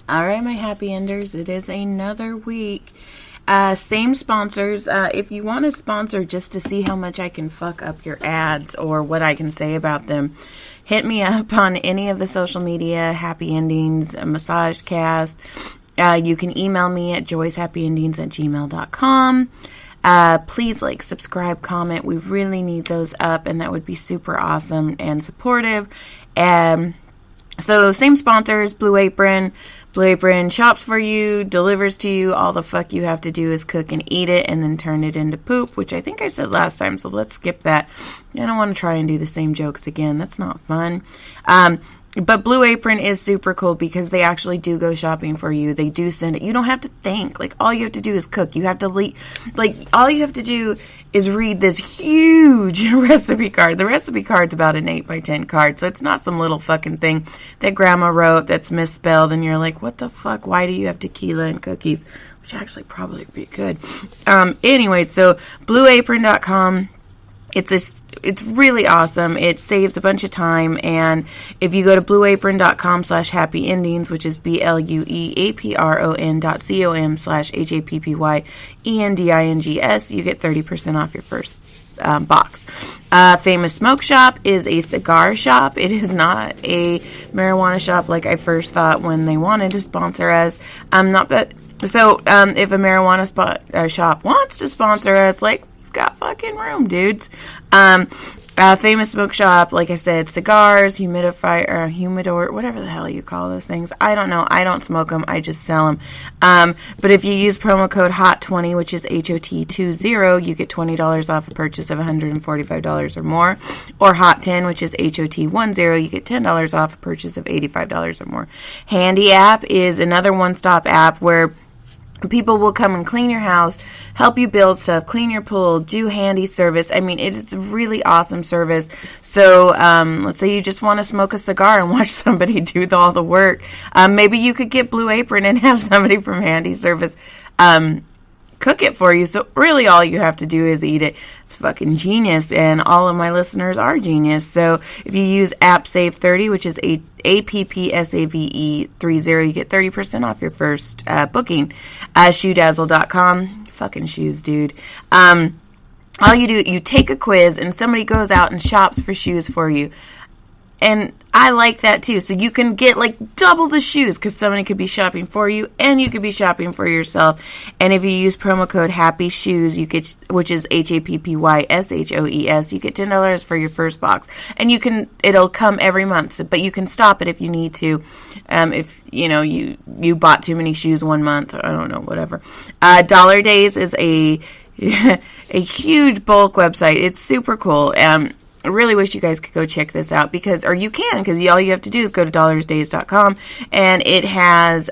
All right, my happy enders, it is another week. Same sponsors. If you want to sponsor just to see how much I can fuck up your ads or what I can say about them, hit me up on any of the social media, Happy Endings, Massagecast. You can email me at joycehappyendings@gmail.com. Please subscribe, comment. We really need those up, and that would be super awesome and supportive. So same sponsors, Blue Apron. Blue Apron shops for you, delivers to you. All the fuck you have to do is cook and eat it and then turn it into poop, which I think I said last time, so let's skip that. I don't want to try and do the same jokes again. That's not fun. But Blue Apron is super cool because they actually do go shopping for you. They do send it. You don't have to think. All you have to do is cook. You have to all you have to do is read this huge recipe card. The recipe card's about an 8x10 card, so it's not some little fucking thing that grandma wrote that's misspelled, and you're like, what the fuck? Why do you have tequila and cookies? Which actually probably be good. Anyway, so blueapron.com. It's really awesome. It saves a bunch of time. And if you go to blueapron.com/happyendings, which is BLUEAPRON.com/HAPPYENDINGS, you get 30% off your first box. Famous Smoke Shop is a cigar shop. It is not a marijuana shop like I first thought when they wanted to sponsor us. So if a marijuana shop wants to sponsor us, got fucking room, dudes. Famous Smoke Shop, like I said, cigars, humidor, whatever the hell you call those things. I don't know. I don't smoke them. I just sell them. But if you use promo code HOT20, which is HOT20, you get $20 off a purchase of $145 or more. Or HOT10, which is HOT10, you get $10 off a purchase of $85 or more. Handy App is another one-stop app where people will come and clean your house, help you build stuff, clean your pool, do handy service. I mean, it's a really awesome service. So let's say you just want to smoke a cigar and watch somebody do all the work. Maybe you could get Blue Apron and have somebody from Handy Service cook it for you. So really all you have to do is eat it. It's fucking genius, and all of my listeners are genius. So if you use AppSave30, which is APPSAVE30, you get 30% off your first booking. ShoeDazzle.com, fucking shoes, dude. All you do, you take a quiz and somebody goes out and shops for shoes for you. And I like that too. So you can get double the shoes because somebody could be shopping for you and you could be shopping for yourself. And if you use promo code Happy Shoes, you get, which is HAPPYSHOES, you get $10 for your first box. And it'll come every month, but you can stop it if you need to. If you bought too many shoes one month, I don't know, whatever. Dollar Days is a huge bulk website. It's super cool. I really wish you guys could go check this out because all you have to do is go to dollarsdays.com, and it has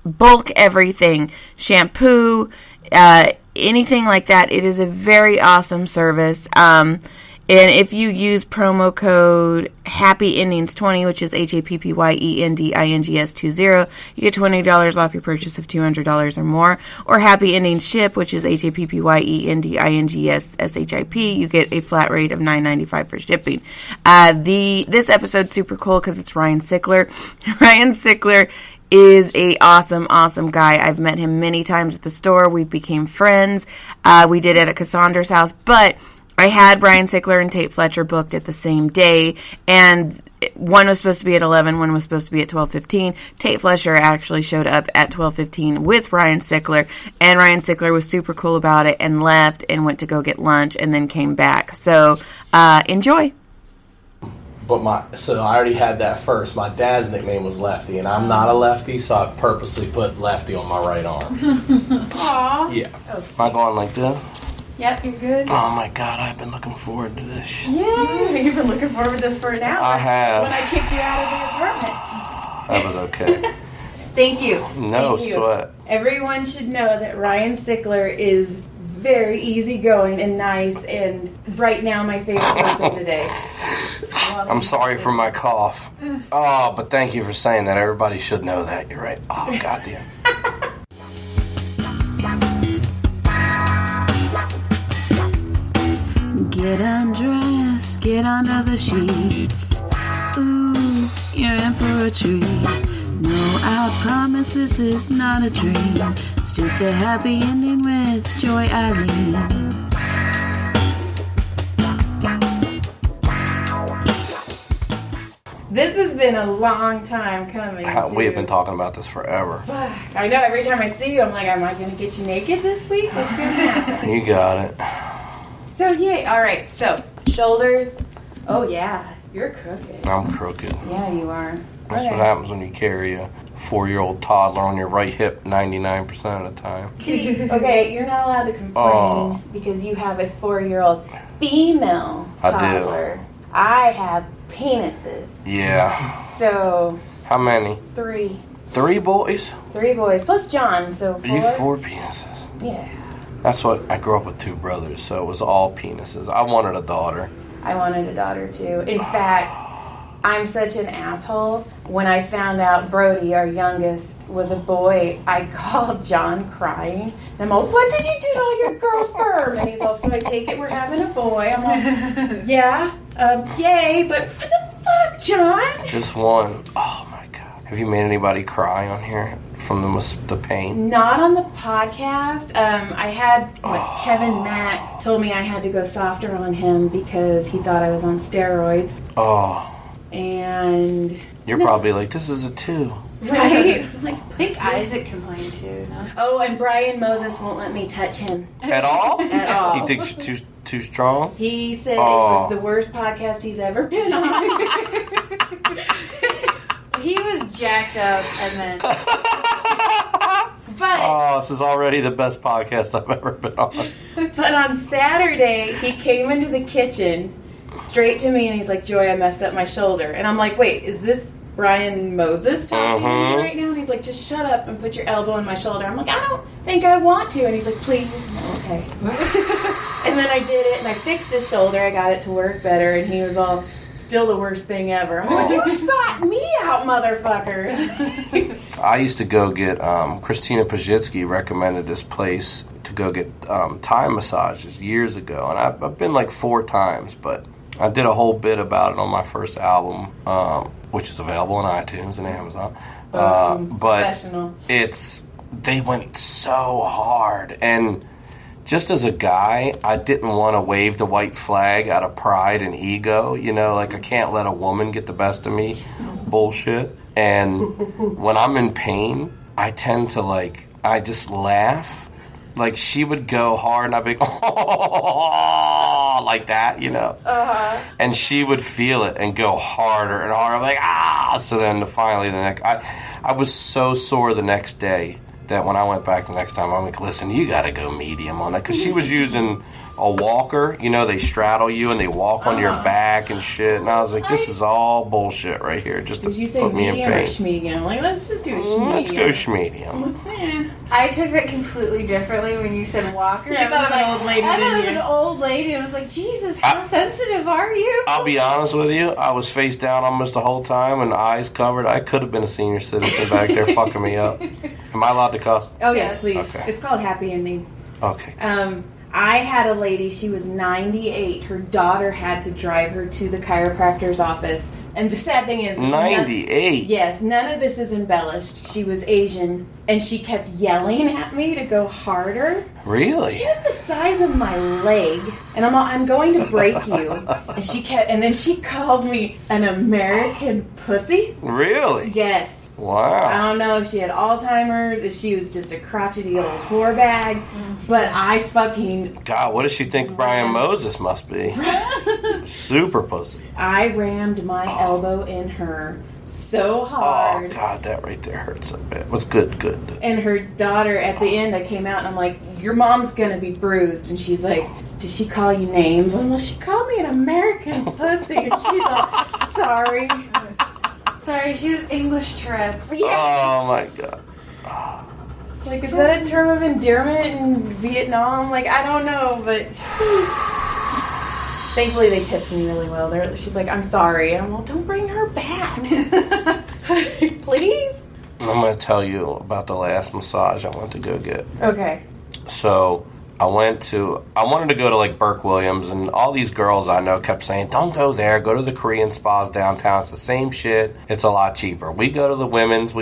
bulk everything, shampoo, anything like that. It is a very awesome service. And if you use promo code HAPPYENDINGS20, which is HAPPYENDINGS20, you get $20 off your purchase of $200 or more. Or Happy Endings Ship, which is HAPPYENDINGSSHIP, you get a flat rate of $9.95 for shipping. This episode's super cool because it's Ryan Sickler. Ryan Sickler is a awesome guy. I've met him many times at the store. We became friends. We did it at Cassandra's house, but I had Brian Sickler and Tate Fletcher booked at the same day, and one was supposed to be at 11, one was supposed to be at 12:15. Tate Fletcher actually showed up at 12:15 with Ryan Sickler, and Ryan Sickler was super cool about it and left and went to go get lunch and then came back. So, enjoy. So I already had that first. My dad's nickname was Lefty, and I'm not a lefty, so I purposely put Lefty on my right arm. Aww. Yeah. Okay. Am I going like this? Yep, you're good. Oh my God, I've been looking forward to this. Yeah, you've been looking forward to this for an hour. I have. When I kicked you out of the apartment. That was okay. Thank you. No Thank you. sweat. Everyone should know that Ryan Sickler is very easygoing and nice, and right now my favorite person today. I'm sorry for my cough. Oh, but thank you for saying that. Everybody should know that. You're right. Oh, goddamn. Get undressed, get under the sheets. Ooh, you're in for a treat. No promise this is not a dream. It's just a happy ending with Joy Eileen. This has been a long time coming. We have been talking about this forever. Fuck. I know, every time I see you, I'm like, am I going to get you naked this week? What's going to happen? You got it. So, yay. All right, so, shoulders. Oh, yeah, you're crooked. I'm crooked. Yeah, you are. That's what happens when you carry a 4-year-old toddler on your right hip 99% of the time. Okay, you're not allowed to complain because you have a 4-year-old female toddler. I have penises. Yeah. So. How many? 3. 3 boys? 3 boys, plus John, so 4. You 4 penises. Yeah. That's what, I grew up with 2 brothers, so it was all penises. I wanted a daughter. I wanted a daughter too. In fact, I'm such an asshole. When I found out Brody, our youngest, was a boy, I called John crying. And I'm all, what did you do to all your girl sperm? And he's all, so I take it we're having a boy. I'm like, yeah, yay, but what the fuck, John? Just one. Oh my God. Have you made anybody cry on here from the pain? Not on the podcast. I had, Kevin Mack told me I had to go softer on him because he thought I was on steroids. Oh. And you're probably like, this is a 2. Right? I think Isaac complained too, no? Oh, and Brian Moses won't let me touch him. At all? At all. He thinks you're too strong? He said it was the worst podcast he's ever been on. He was jacked up and then... But, this is already the best podcast I've ever been on. But on Saturday, he came into the kitchen straight to me and he's like, Joy, I messed up my shoulder. And I'm like, wait, is this Brian Moses talking to me right now? And he's like, just shut up and put your elbow on my shoulder. I'm like, I don't think I want to. And he's like, please. I'm like, okay. And then I did it and I fixed his shoulder. I got it to work better and he was all, still the worst thing ever. I'm like, you sought me out, motherfucker. I used to go get, Christina Pajitsky recommended this place to go get Thai massages years ago. And I've been like 4 times, but I did a whole bit about it on my first album, which is available on iTunes and Amazon. But they went so hard. And just as a guy, I didn't want to wave the white flag out of pride and ego. You know, like I can't let a woman get the best of me. Bullshit. And when I'm in pain, I tend to I just laugh. Like, she would go hard, and I'd be like, oh, like that, you know? Uh-huh. And she would feel it and go harder and harder. I'm like, ah! So then finally I was so sore the next day that when I went back the next time, I'm like, listen, you got to go medium on that. Because she was using a walker. You know, they straddle you and they walk on your back and shit. And I was like, this is all bullshit right here just to put me in pain. Did you say medium or schmedium? Like, let's just do a schmedium. Let's go schmedium. I took that completely differently when you said walker. You thought of an old lady, I thought it was an old lady, and I was like, Jesus, how sensitive are you? I'll be honest with you. I was face down almost the whole time and eyes covered. I could have been a senior citizen back there fucking me up. Am I allowed to cuss? Oh, yeah, please. Okay. It's called Happy Endings. Okay. I had a lady, she was 98. Her daughter had to drive her to the chiropractor's office. And the sad thing is... 98? Yes, none of this is embellished. She was Asian, and she kept yelling at me to go harder. Really? She was the size of my leg, and I'm going to break you. And then she called me an American pussy. Really? Yes. Wow. I don't know if she had Alzheimer's, if she was just a crotchety old whore bag, but I fucking... God, what does she think Brian Moses must be? Super pussy. I rammed my elbow in her so hard. Oh, God, that right there hurts a bit. What's good? And her daughter, at the end, I came out and I'm like, your mom's gonna be bruised. And she's like, did she call you names? I'm like, she called me an American pussy. And she's like, sorry. Sorry, she was English Tourette's. Yeah. Oh, my God. It's like, is that a term of endearment in Vietnam? Like, I don't know, but... Thankfully, they tipped me really well. She's like, I'm sorry. I'm like, don't bring her back. Please? I'm going to tell you about the last massage I went to go get. Okay. So, I wanted to go to like Burke Williams, and all these girls I know kept saying, don't go there, go to the Korean spas downtown. It's the same shit. It's a lot cheaper. We go to the women's.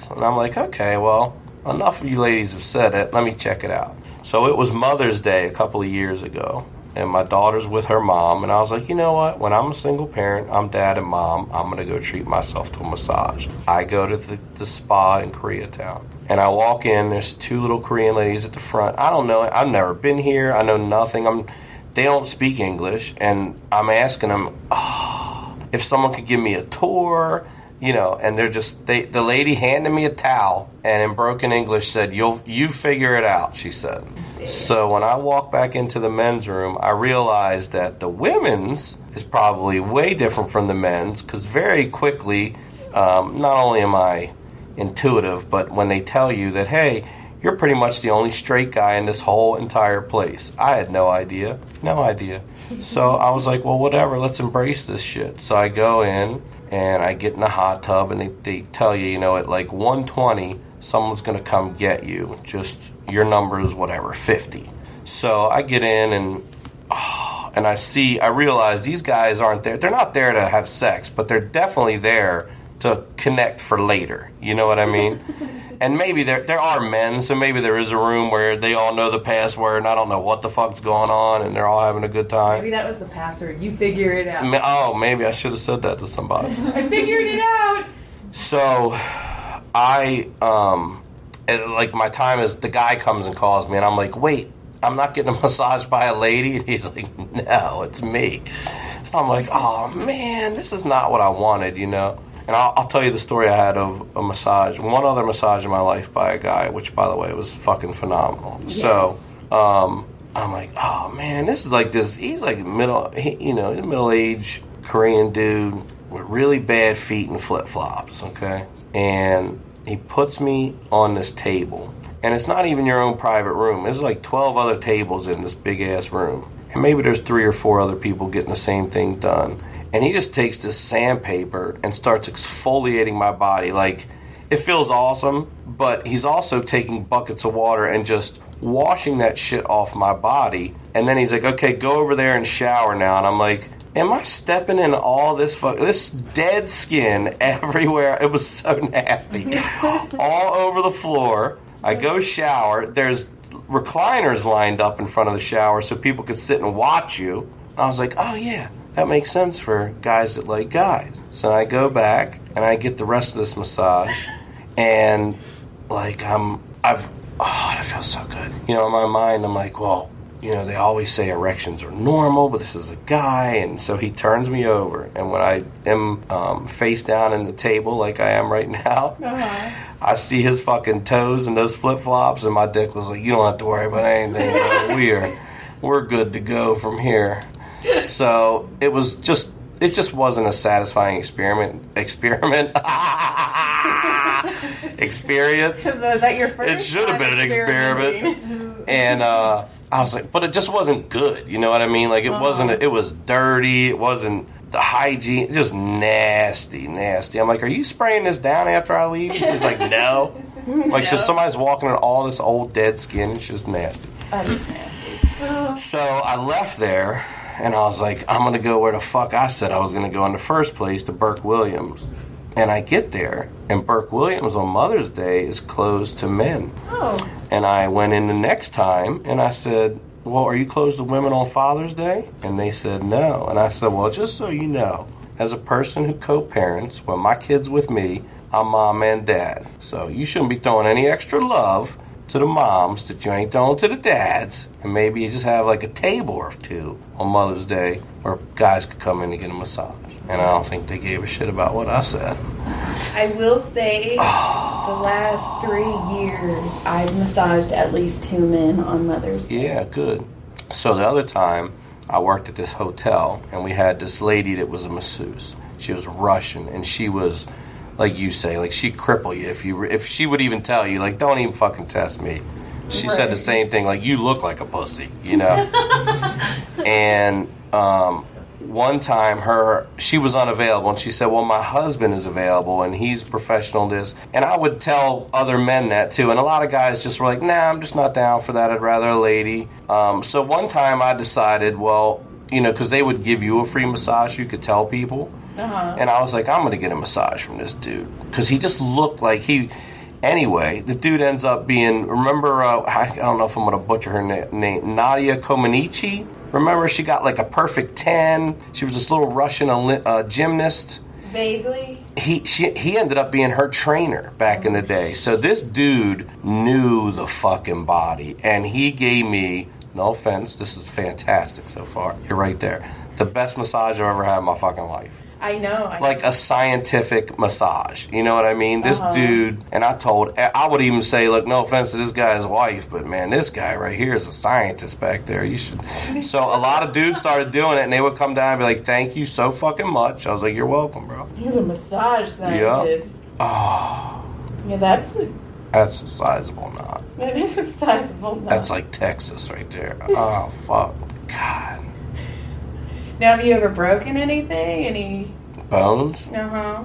And I'm like, okay, well, enough of you ladies have said it. Let me check it out. So it was Mother's Day a couple of years ago, and my daughter's with her mom, and I was like, you know what? When I'm a single parent, I'm dad and mom, I'm going to go treat myself to a massage. I go to the spa in Koreatown, and I walk in. There's 2 little Korean ladies at the front. I don't know. I've never been here. I know nothing. They don't speak English, and I'm asking them if someone could give me a tour. And they're just, the lady handed me a towel and in broken English said, you figure it out, she said. So when I walked back into the men's room, I realized that the women's is probably way different from the men's, because very quickly, not only am I intuitive, but when they tell you that, hey, you're pretty much the only straight guy in this whole entire place. I had no idea. So I was like, well, whatever, let's embrace this shit. So I go in, and I get in the hot tub, and they tell you, at like 1:20, someone's going to come get you. Just your number is whatever, 50. So I get in, and I realize these guys aren't there. They're not there to have sex, but they're definitely there to connect for later. You know what I mean? And maybe there are men, so maybe there is a room where they all know the password, and I don't know what the fuck's going on, and they're all having a good time. Maybe that was the password. You figure it out. Oh, maybe I should have said that to somebody. I figured it out. So my time is, the guy comes and calls me, and I'm like, wait, I'm not getting a massage by a lady? And he's like, no, it's me. And I'm like, oh, man, this is not what I wanted, And I'll tell you the story I had of a massage, one other massage in my life by a guy, which, by the way, was fucking phenomenal. Yes. So I'm like, oh, man, this is like this. He's like middle-aged Korean dude with really bad feet and flip-flops, okay? And he puts me on this table. And it's not even your own private room. There's like 12 other tables in this big-ass room. And maybe there's 3 or 4 other people getting the same thing done. And he just takes this sandpaper and starts exfoliating my body. Like, it feels awesome, but he's also taking buckets of water and just washing that shit off my body. And then he's like, okay, go over there and shower now. And I'm like, am I stepping in all this this dead skin everywhere? It was so nasty. All over the floor. I go shower. There's recliners lined up in front of the shower so people could sit and watch you. And I was like, oh, yeah. That makes sense for guys that like guys. So I go back and I get the rest of this massage, and like that feels so good. In my mind I'm like, well, they always say erections are normal, but this is a guy, and so he turns me over, and when I am face down in the table like I am right now, I see his fucking toes and those flip flops, and my dick was like, you don't have to worry about anything, bro. We're good to go from here. So it just wasn't a satisfying experience. Was that your first? It should have been an experiment. And I was like, but it just wasn't good. You know what I mean? Like, it wasn't. It was dirty. It wasn't the hygiene. Just nasty. I'm like, are you spraying this down after I leave? He's like, no. Like, so somebody's walking on all this old dead skin. It's just nasty. That is nasty. So I left there. And I was like, I'm going to go where the fuck I said I was going to go in the first place, to Burke Williams. And I get there, and Burke Williams on Mother's Day is closed to men. Oh. And I went in the next time, and I said, well, are you closed to women on Father's Day? And they said no. And I said, well, just so you know, as a person who co-parents, when my kid's with me, I'm mom and dad. So you shouldn't be throwing any extra love to the moms that you ain't throwing to the dads, and maybe you just have like a table or 2 on Mother's Day where guys could come in and get a massage. And I don't think they gave a shit about what I said. I will say the last 3 years I've massaged at least 2 men on Mother's Day. Yeah, good. So the other time I worked at this hotel, and we had this lady that was a masseuse. She was Russian, and she was, like you say, like, she'd cripple you if she would even tell you, like, don't even fucking test me. She said the same thing, like, you look like a pussy, And one time she was unavailable, and she said, well, my husband is available, and he's professional in this. And I would tell other men that, too. And a lot of guys just were like, nah, I'm just not down for that. I'd rather a lady. So one time I decided, well, because they would give you a free massage, you could tell people. And I was like, I'm going to get a massage from this dude. Because he just looked like Anyway, the dude ends up being, remember, I don't know if I'm going to butcher her name, Nadia Comaneci? Remember, she got like a perfect 10. She was this little Russian gymnast. Vaguely. He ended up being her trainer back in the day. So this dude knew the fucking body. And he gave me, no offense, this is fantastic so far. You're right there. The best massage I've ever had in my fucking life. I know. Like a scientific massage. You know what I mean? This dude, and I would even say, look, no offense to this guy's wife, but man, this guy right here is a scientist back there. You should. So a lot of dudes started doing it, and they would come down and be like, thank you so fucking much. I was like, you're welcome, bro. He's a massage scientist. Yeah. Oh. Yeah, that's a sizable knot. That is a sizable knot. That's like Texas right there. Oh, fuck. God. Now, have you ever broken anything? Any bones?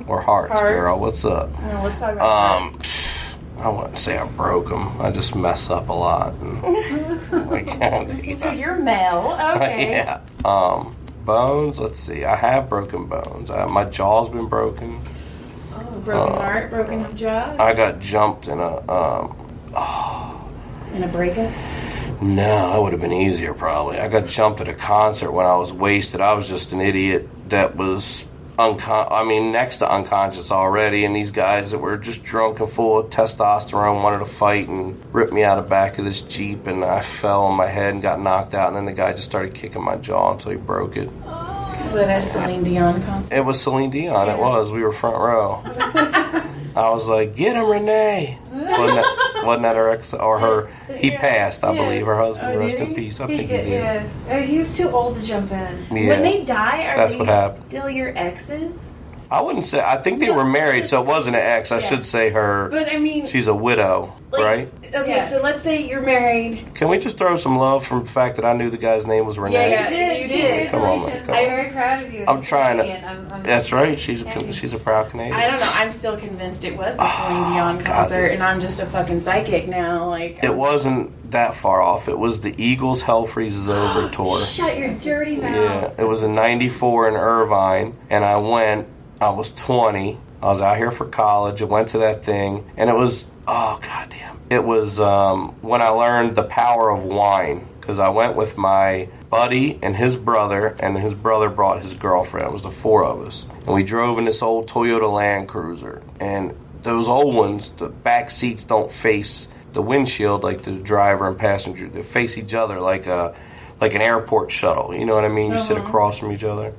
Or hearts, girl? What's up? No, let's talk about hearts. I wouldn't say I broke them. I just mess up a lot. So you're male, okay? Yeah. Bones. Let's see. I have broken bones. My jaw's been broken. Broken heart, broken jaw. I got jumped in a. In a breakup. No, that would have been easier probably. I got jumped at a concert when I was wasted. I was just an idiot that was next to unconscious already, and these guys that were just drunk and full of testosterone wanted to fight and ripped me out of the back of this Jeep, and I fell on my head and got knocked out, and then the guy just started kicking my jaw until he broke it. Was that a Celine Dion concert? It was Celine Dion, it was. We were front row. I was like, get him, Renee. Wasn't that her ex or her? He passed, I believe. Her husband, rest in peace. I think he did. Yeah, he was too old to jump in. Yeah. When they die, That's what happened. Still your exes? I wouldn't say. I think they were married, so it wasn't an ex. I should say her. But I mean, she's a widow, right? Okay, so let's say you're married. Can we just throw some love from the fact that I knew the guy's name was Renee? Yeah, you did. Come on, man. I'm very proud of you. I'm trying to. That's right. She's a proud Canadian. I don't know. I'm still convinced it was a Celine Dion concert, and I'm just a fucking psychic now. Like it wasn't that far off. It was the Eagles Hell Freezes Over tour. Shut your dirty mouth. Yeah, it was in '94 in Irvine, and I went. I was 20. I was out here for college. I went to that thing, and it was, oh, goddamn. It was when I learned the power of wine, because I went with my buddy and his brother brought his girlfriend. It was the four of us. And we drove in this old Toyota Land Cruiser. And those old ones, the back seats don't face the windshield like the driver and passenger. They face each other like an airport shuttle. You know what I mean? You sit across from each other.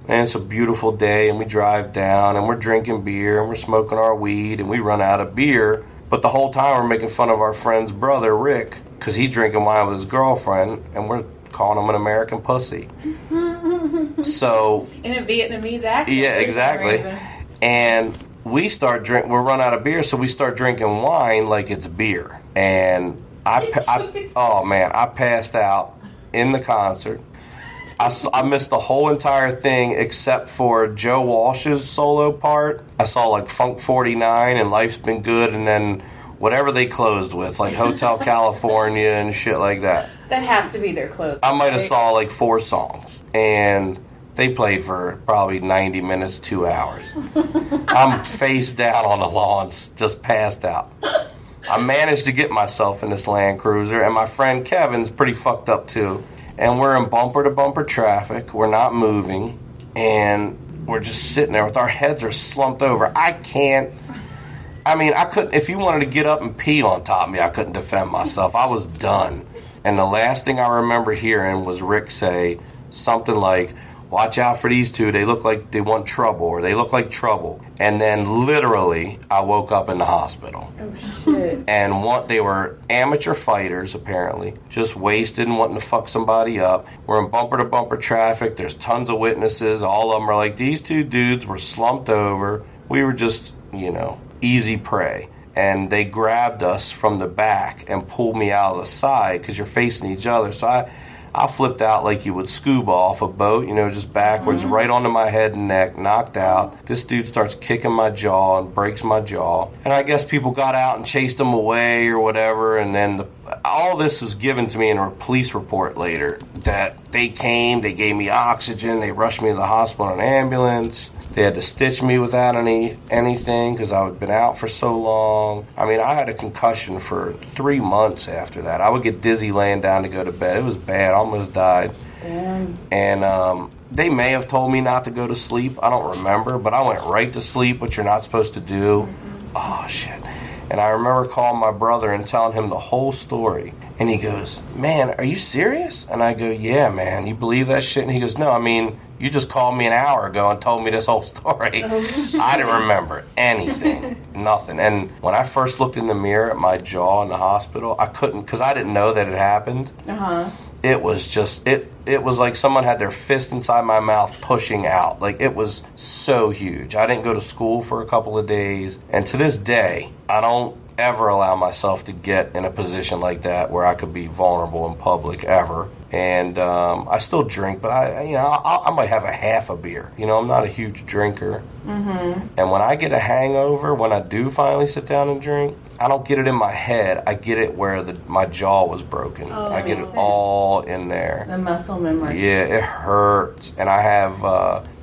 And it's a beautiful day, and we drive down, and we're drinking beer, and we're smoking our weed, and we run out of beer. But the whole time we're making fun of our friend's brother, Rick, because he's drinking wine with his girlfriend, and we're calling him an American pussy. So in a Vietnamese accent. Yeah, exactly. And we run out of beer, so we start drinking wine like it's beer. And I passed out in the concert. I missed the whole entire thing except for Joe Walsh's solo part. I saw like Funk 49 and Life's Been Good, and then whatever they closed with, like Hotel California and shit like that. That has to be their close. I might have saw like 4 songs, and they played for probably 90 minutes, 2 hours. I'm face down on the lawn, just passed out. I managed to get myself in this Land Cruiser, and my friend Kevin's pretty fucked up too. And we're in bumper-to-bumper traffic. We're not moving. And we're just sitting there with our heads are slumped over. I couldn't. If you wanted to get up and pee on top of me, I couldn't defend myself. I was done. And the last thing I remember hearing was Rick say something like, watch out for these two. They look like they want trouble, or they look like trouble. And then literally, I woke up in the hospital. Oh, shit. And they were amateur fighters, apparently, just wasted and wanting to fuck somebody up. We're in bumper-to-bumper traffic. There's tons of witnesses. All of them are like, these two dudes were slumped over. We were just, easy prey. And they grabbed us from the back and pulled me out of the side because you're facing each other. So I flipped out like you would scuba off a boat, just backwards, right onto my head and neck, knocked out. This dude starts kicking my jaw and breaks my jaw. And I guess people got out and chased him away or whatever, and then all this was given to me in a police report later, that they came, they gave me oxygen, they rushed me to the hospital in an ambulance. They had to stitch me without anything because I had been out for so long. I mean, I had a concussion for 3 months after that. I would get dizzy laying down to go to bed. It was bad. I almost died. Damn. And they may have told me not to go to sleep. I don't remember, but I went right to sleep, which you're not supposed to do. Oh, shit. And I remember calling my brother and telling him the whole story. And he goes, man, are you serious? And I go, yeah, man, you believe that shit? And he goes, no, I mean, you just called me an hour ago and told me this whole story. I didn't remember anything, nothing. And when I first looked in the mirror at my jaw in the hospital, I couldn't, because I didn't know that it happened. It was just, it was like someone had their fist inside my mouth pushing out. Like, it was so huge. I didn't go to school for a couple of days. And to this day, I don't ever allow myself to get in a position like that where I could be vulnerable in public ever. And I still drink, but I might have a half a beer. I'm not a huge drinker. And when I get a hangover, when I do finally sit down and drink, I don't get it in my head. I get it where my jaw was broken. I get it all in there. The muscle memory. Yeah, it hurts. And I have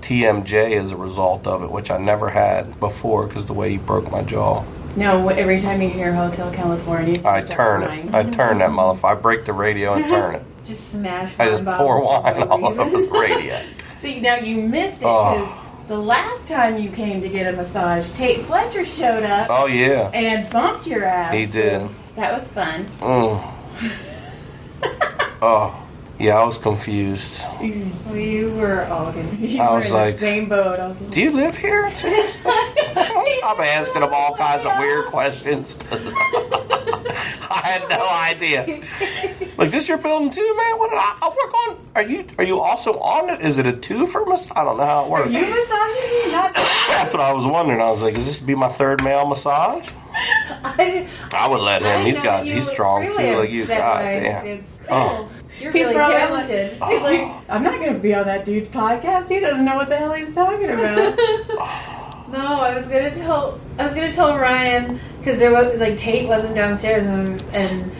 TMJ as a result of it, which I never had before because the way he broke my jaw. No, every time you hear Hotel California, I turn it. I turn that motherfucker. I break the radio and turn it. Just smash. I just pour wine all over the radio. See, now you missed it because the last time you came to get a massage, Tate Fletcher showed up. Oh, yeah. And bumped your ass. He did. So that was fun. Yeah, I was confused. We were all confused. I was were in like, the same boat. I was like, do you live here? I'm asking him all kinds of weird questions. I had no idea. Like, this your building too, man? What did I work on? Are you also on it? Is it a two for massage? I don't know how it works. Are you massaging me? Not That's what I was wondering. I was like, is this be my third male massage? I would let him. He's strong too. Like you, God damn. It's cool. You're really probably talented. He's like, I'm not going to be on that dude's podcast. He doesn't know what the hell he's talking about. No, I was gonna tell Ryan because there was Tate wasn't downstairs and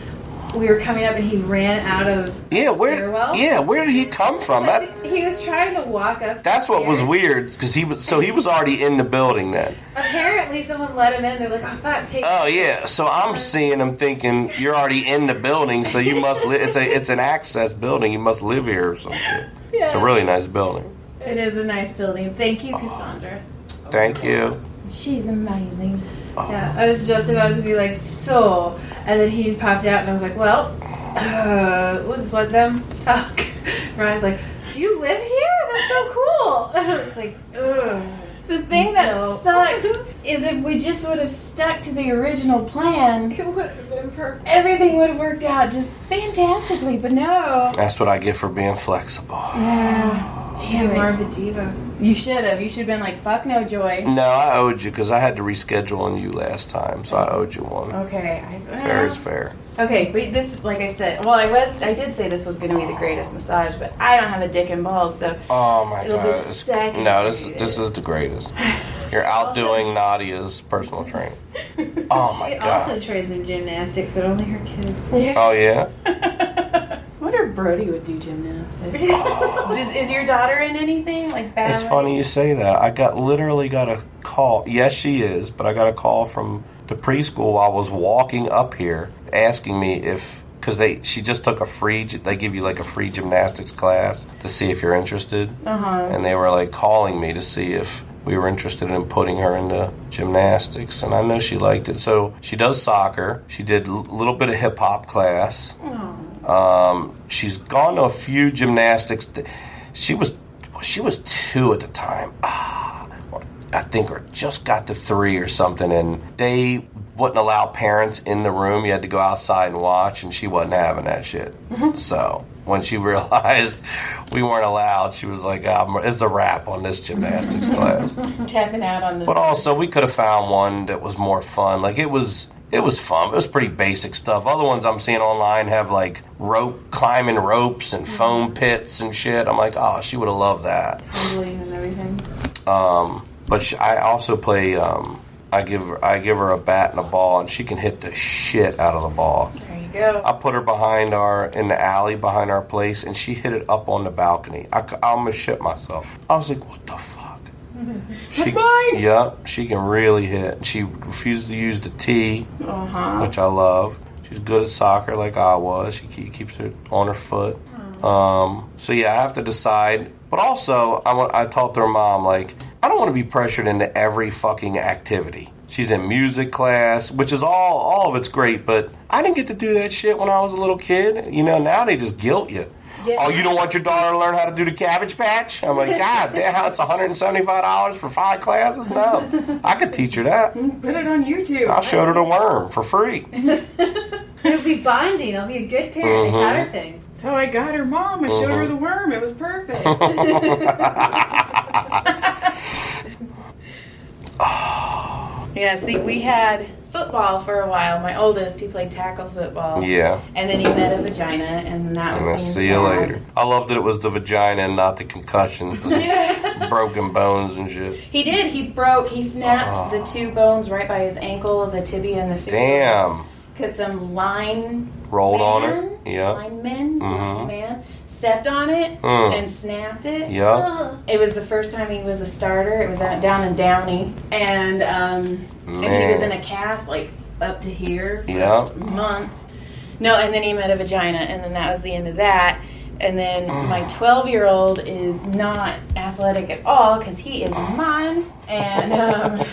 we were coming up and he ran out of stairwell. Where did he come from? He was trying to walk up. That's what was weird because he was already in the building then. Apparently, someone let him in. They're like, I thought Tate. Oh yeah, so I'm seeing him thinking you're already in the building, so you must live. It's an access building. You must live here or some shit. Yeah. It's a really nice building. It is a nice building. Thank you, Cassandra. Thank you. She's amazing. Yeah, I was just about to be like, so, and then he popped out, and I was like, well, we'll just let them talk. Ryan's like, do you live here? That's so cool. And I was like, ugh. The thing that sucks is if we just would have stuck to the original plan, It would have been perfect. everything would have worked out just fantastically, but no. That's what I get for being flexible. Yeah. Damn More it. of a diva. You should have. You should have been like, fuck no, Joy. No, I owed you because I had to reschedule on you last time, so I owed you one. Okay. Fair is fair. Okay, but this, like I said, well, I did say this was going to be the greatest massage, but I don't have a dick and balls, so Oh my it'll god! be the second. This is the greatest. You're outdoing Nadia's personal training. Oh my She god! also trains in gymnastics, but only her kids. Oh yeah. I wonder if Brody would do gymnastics. Is your daughter in anything like ballet? It's funny you say that. I literally got a call. Yes, she is, but I got a call from the preschool while I was walking up here, asking me because she just took they give you like a free gymnastics class to see if you're interested, and they were like calling me to see if we were interested in putting her into gymnastics, and I know she liked it. So she does soccer. She did a little bit of hip hop class. She's gone to a few gymnastics. She was 2 at the time. I think, or just got to 3 or something, and they wouldn't allow parents in the room. You had to go outside and watch, and she wasn't having that shit. So when she realized we weren't allowed, she was like, it's a wrap on this gymnastics class. Tapping out on this. But also, we could have found one that was more fun. Like, it was It was fun. It was pretty basic stuff. Other ones I'm seeing online have like climbing ropes and foam pits and shit. I'm like, oh, she would have loved that. Tumbling and everything. But I also play. I give her a bat and a ball, and she can hit the shit out of the ball. There you go. I put her in the alley behind our place, and she hit it up on the balcony. I almost shit myself. I was like, what the fuck? That's mine! Yep, she can really hit. She refused to use the tee, which I love. She's good at soccer like I was. She keeps it on her foot. So yeah, I have to decide. But also, I talked to her mom, like, I don't want to be pressured into every fucking activity. She's in music class, which is all of it's great, but I didn't get to do that shit when I was a little kid. You know, now they just guilt you. Yeah. Oh, you don't want your daughter to learn how to do the Cabbage Patch? I'm like, God damn, it's $175 for 5 classes? No. I could teach her that. Put it on YouTube. I showed her the worm for free. It'll be bonding. I'll be a good parent. I taught her things. That's how I got her, Mom. I showed her the worm. It was perfect. Yeah, see, we had football for a while. My oldest, he played tackle football. Yeah. And then he met a vagina, and that was see you later. I love that it was the vagina and not the concussion. Broken bones and shit. He did. He snapped the 2 bones right by his ankle, the tibia and the fibula. Damn. Because some linemen stepped on it and snapped it. Yeah. It was the first time he was a starter. It was down in Downey. And he was in a cast, like, up to here for months. No, and then he met a vagina, and then that was the end of that. And then my 12-year-old is not athletic at all because he is mine. And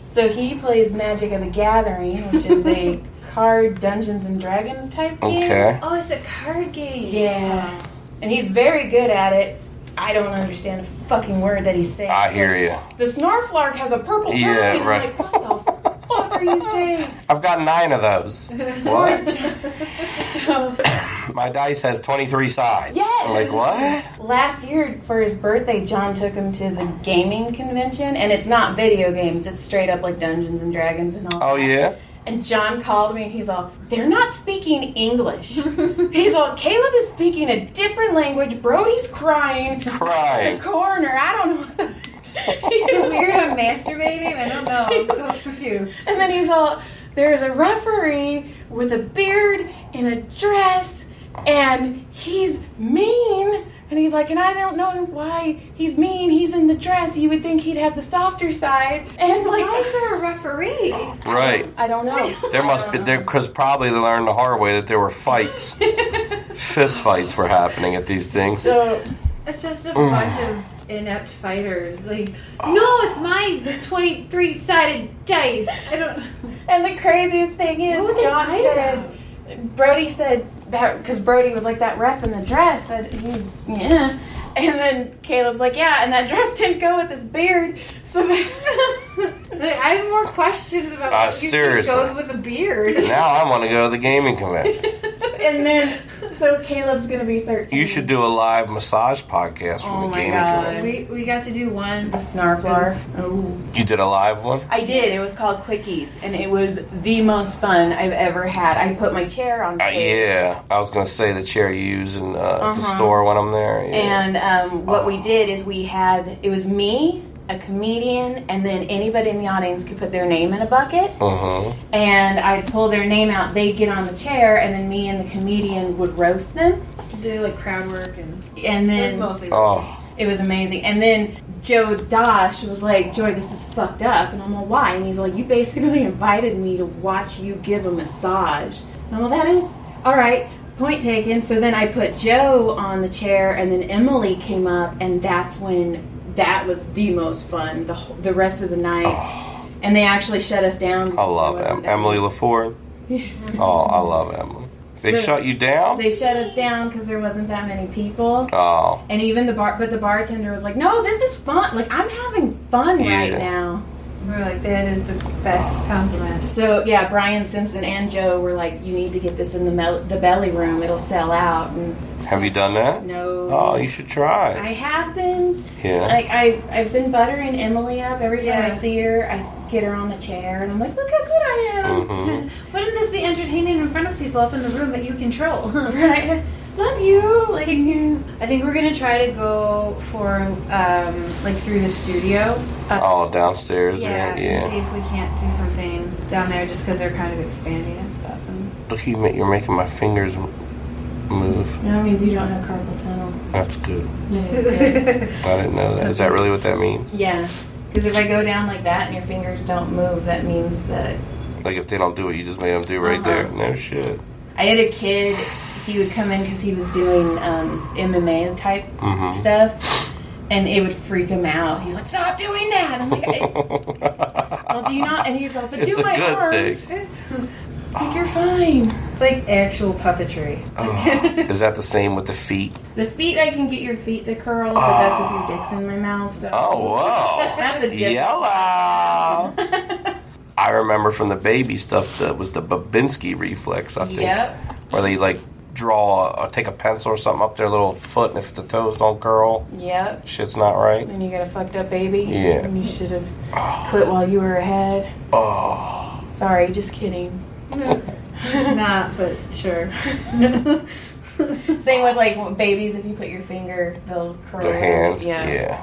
so he plays Magic of the Gathering, which is a card Dungeons and Dragons type game. Okay. Oh, it's a card game. Yeah. And he's very good at it. I don't understand a fucking word that he's saying. I hear you. The Snorflark has a purple tongue. Yeah, and right. I'm like, what the fuck are you saying? I've got 9 of those. What? So, my dice has 23 sides. Yes. I'm like, what? Last year, for his birthday, John took him to the gaming convention. And it's not video games. It's straight up like Dungeons and Dragons and all that. Oh, yeah? And John called me and he's all, they're not speaking English. He's all, Caleb is speaking a different language. Brody's crying. In the corner. I don't know. Is it weird I'm masturbating? I don't know. I'm so confused. And then he's all, there's a referee with a beard in a dress and he's mean. And he's like, and I don't know why he's mean. He's in the dress. You would think he'd have the softer side. And like, why is there a referee? Right. I don't know. There must be, because probably they learned the hard way that there were fights. Fist fights were happening at these things. So it's just a bunch of inept fighters. Like, no, it's my 23-sided dice. I don't. And the craziest thing is, Brody said that because Brody was like that ref in the dress. Said he's and then Caleb's like, yeah, and that dress didn't go with his beard. So I have more questions about what you think goes with a beard. Now I want to go to the gaming convention. And then, so Caleb's going to be 13. You should do a live massage podcast from the gaming convention. We got to do one. The Snarflar. Oh. You did a live one? I did. It was called Quickies, and it was the most fun I've ever had. I put my chair on stage. Yeah. I was going to say the chair you use in the store when I'm there. Yeah. And what we did is it was me, a comedian, and then anybody in the audience could put their name in a bucket. And I'd pull their name out, they'd get on the chair, and then me and the comedian would roast them. Do like crowd work and then it was mostly it was amazing. And then Joe Dosh was like, Joy, this is fucked up. And I'm like, why? And he's like, you basically invited me to watch you give a massage. And I'm like, that is all right. Point taken. So then I put Joe on the chair, and then Emily came up, and that's when that was the most fun the rest of the night. And they actually shut us down. I love Emily LaFord. Oh, I love Emily. They shut you down? They shut us down because there wasn't that many people. Oh. And even the bartender was like, no, this is fun. Like, I'm having fun right now. We're like, that is the best compliment. So, yeah, Brian Simpson and Joe were like, you need to get this in the belly room. It'll sell out. And have you done that? No. Oh, you should try. I have been. Yeah. Like, I've been buttering Emily up. Every time I see her, I get her on the chair, and I'm like, look how good I am. Mm-hmm. Wouldn't this be entertaining in front of people up in the room that you control? Right. Love you. Like, I think we're going to try to go for, like, through the studio. Downstairs. Yeah, there. Yeah. And see if we can't do something down there just because they're kind of expanding and stuff. Look, you're making my fingers move. that means you don't have carpal tunnel. That's good. It is good. I didn't know that. Is that really what that means? Yeah. Because if I go down like that and your fingers don't move, that means that... Like if they don't do what you just made them do right there. No shit. I had a kid, he would come in because he was doing MMA type stuff, and it would freak him out. He's like, stop doing that! I'm like, well, do you not? And he's like, but it's do my arms. Like, you're fine. It's like actual puppetry. Is that the same with the feet? The feet, I can get your feet to curl, but that's if your dick's in my mouth. So. Oh, wow. That's a different... Yellow. I remember from the baby stuff that was the Babinski reflex, I think. Yep. Where they like take a pencil or something up their little foot, and if the toes don't curl, Yep. shit's not right. Then you got a fucked up baby. Yeah. And you should have quit while you were ahead. Oh. Sorry, just kidding. It's not, but sure. Same with like babies, if you put your finger, they'll curl. The hand? Yeah.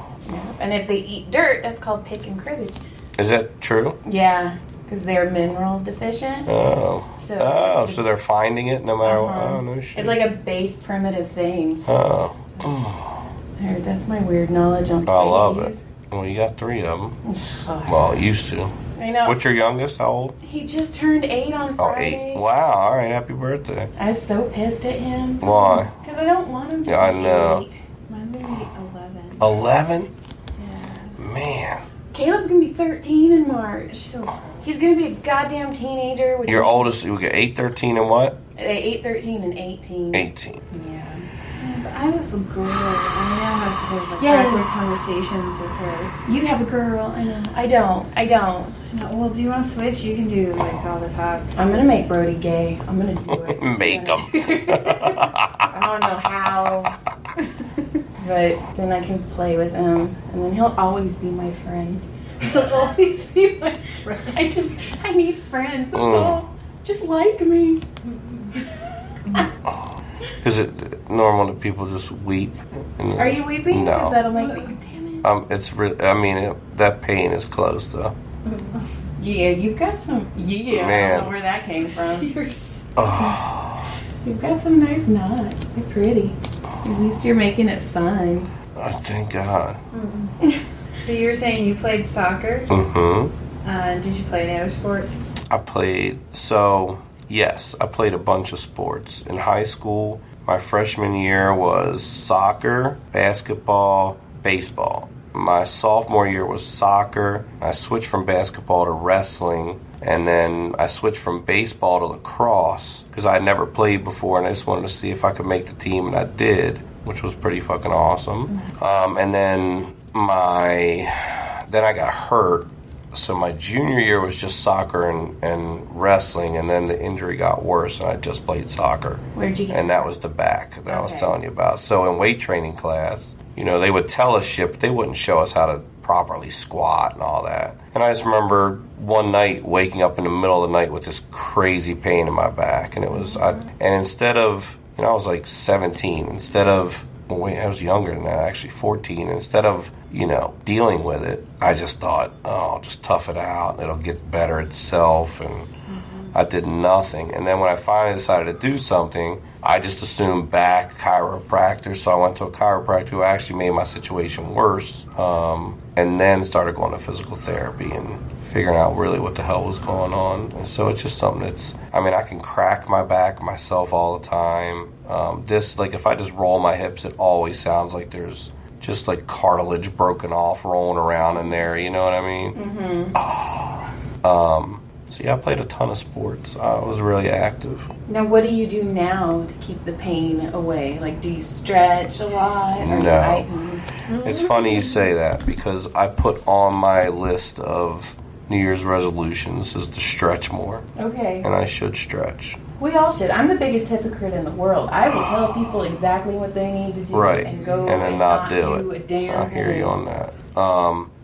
And if they eat dirt, that's called pick and cribbage. Is that true? Yeah, because they're mineral deficient. Oh. So they're finding it no matter what? Oh, no shit. It's like a base primitive thing. Oh. There, that's my weird knowledge on babies. I love it. Well, you got 3 of them. Well, used to. I know. What's your youngest? How old? He just turned 8 on Friday. 8. Wow. All right. Happy birthday. I was so pissed at him. Why? Because I don't want him to Yeah, I be know. 8. Mine's only 11. 11? Yeah. Man. Caleb's going to be 13 in March. So He's going to be a goddamn teenager. Your oldest, you get 8, 13, and what? 8, 13, and 18. 18. Yeah. but I have a girl. I now have to have like Yes. awkward conversations with her. You have a girl. I know. I don't. No, well, do you want to switch? You can do like all the talks. I'm going to make Brody gay. I'm going to do it. Make them. I don't know how. But then I can play with him. And then he'll always be my friend. He'll always be my friend. I need friends. That's all. Just like me. Is it normal that people just weep? Are you weeping? No. Because that'll make me. Damn it. It's really. I mean, that pain is close though. Yeah, you've got some. Yeah, I Man. don't know where that came from. Oh, You've got some nice knots. They're pretty. At least you're making it fun. thank God. So you were saying you played soccer? Mm-hmm. Did you play any other sports? I played. So yes, I played a bunch of sports in high school. My freshman year was soccer, basketball, baseball. My sophomore year was soccer. I switched from basketball to wrestling, and then I switched from baseball to lacrosse because I had never played before, and I just wanted to see if I could make the team, and I did, which was pretty fucking awesome. And then I got hurt, so my junior year was just soccer and wrestling, and then the injury got worse, and I just played soccer. Where'd you get And that was the back that I was Okay. telling you about. So in weight training class, they would tell us shit, but they wouldn't show us how to properly squat and all that. And I just remember one night waking up in the middle of the night with this crazy pain in my back, and it was, and instead of, I was like 17, I was younger than that, actually 14. Instead of, dealing with it, I just thought, I'll just tough it out and it'll get better itself, and I did nothing. And then when I finally decided to do something, I just assumed back chiropractor, so I went to a chiropractor who actually made my situation worse, and then started going to physical therapy and figuring out really what the hell was going on. And so it's just something I can crack my back myself all the time. If I just roll my hips, it always sounds like there's just like cartilage broken off rolling around in there, you know what I mean? Mm-hmm. So yeah, I played a ton of sports. I was really active. Now, what do you do now to keep the pain away? Like, do you stretch a lot? Or No. It's funny you say that because I put on my list of New Year's resolutions is to stretch more. Okay. And I should stretch. We all should. I'm the biggest hypocrite in the world. I will tell people exactly what they need to do and go and then not do a it. damn I hear thing. you on that.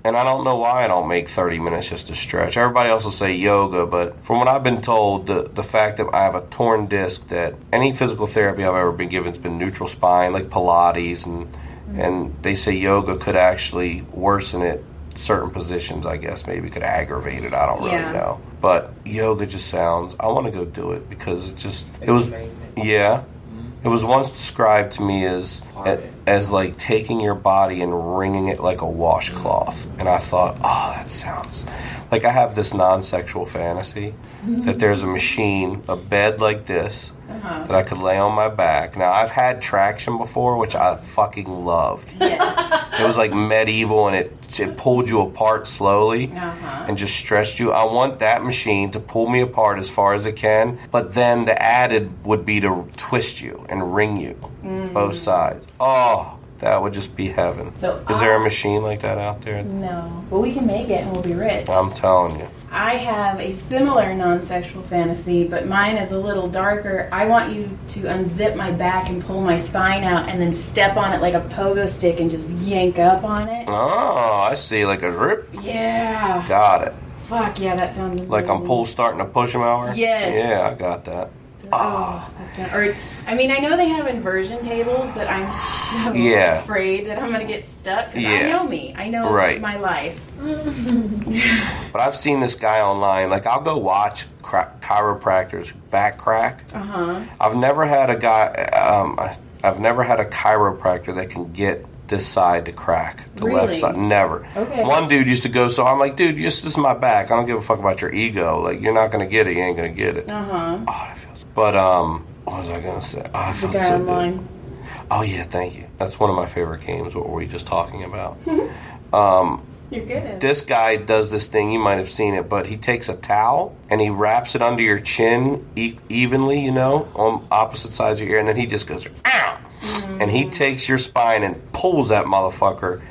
And I don't know why I don't make 30 minutes just to stretch. Everybody else will say yoga, but from what I've been told, the fact that I have a torn disc, that any physical therapy I've ever been given has been neutral spine, like Pilates, and they say yoga could actually worsen it. Certain positions, I guess, maybe could aggravate it. I don't really know. But yoga just sounds, I want to go do it because it was once described to me as like taking your body and wringing it like a washcloth. And I thought, oh, that sounds like I have this non-sexual fantasy that there's a machine, a bed like this, that I could lay on my back. Now, I've had traction before, which I fucking loved. Yes. It was like medieval, and it pulled you apart slowly and just stretched you. I want that machine to pull me apart as far as it can, but then the added would be to twist you and wring you both sides. Oh, that would just be heaven. So is there a machine like that out there? No, but we can make it and we'll be rich. I'm telling you. I have a similar non-sexual fantasy, but mine is a little darker. I want you to unzip my back and pull my spine out and then step on it like a pogo stick and just yank up on it. Oh, I see. Like a rip? Yeah. Got it. Fuck, yeah, that sounds amazing. Like I'm starting to push them hour? Yes. Yeah, I got that. Oh, I mean, I know they have inversion tables, but I'm so afraid that I'm going to get stuck. 'Cause I know me. I know my life. But I've seen this guy online. Like, I'll go watch chiropractors back crack. I've never had a guy. I've never had a chiropractor that can get this side to crack, the left side. Never. Okay. One dude used to go, so I'm like, dude, this is my back. I don't give a fuck about your ego. Like, you're not going to get it. You ain't going to get it. Oh, that feels. But what was I going to say? Oh, I felt so good. Oh, yeah, thank you. That's one of my favorite games. What were we just talking about? You're good at it. This guy does this thing, you might have seen it, but he takes a towel and he wraps it under your chin evenly, on opposite sides of your ear, and then he just goes, ow! And he takes your spine and pulls that motherfucker.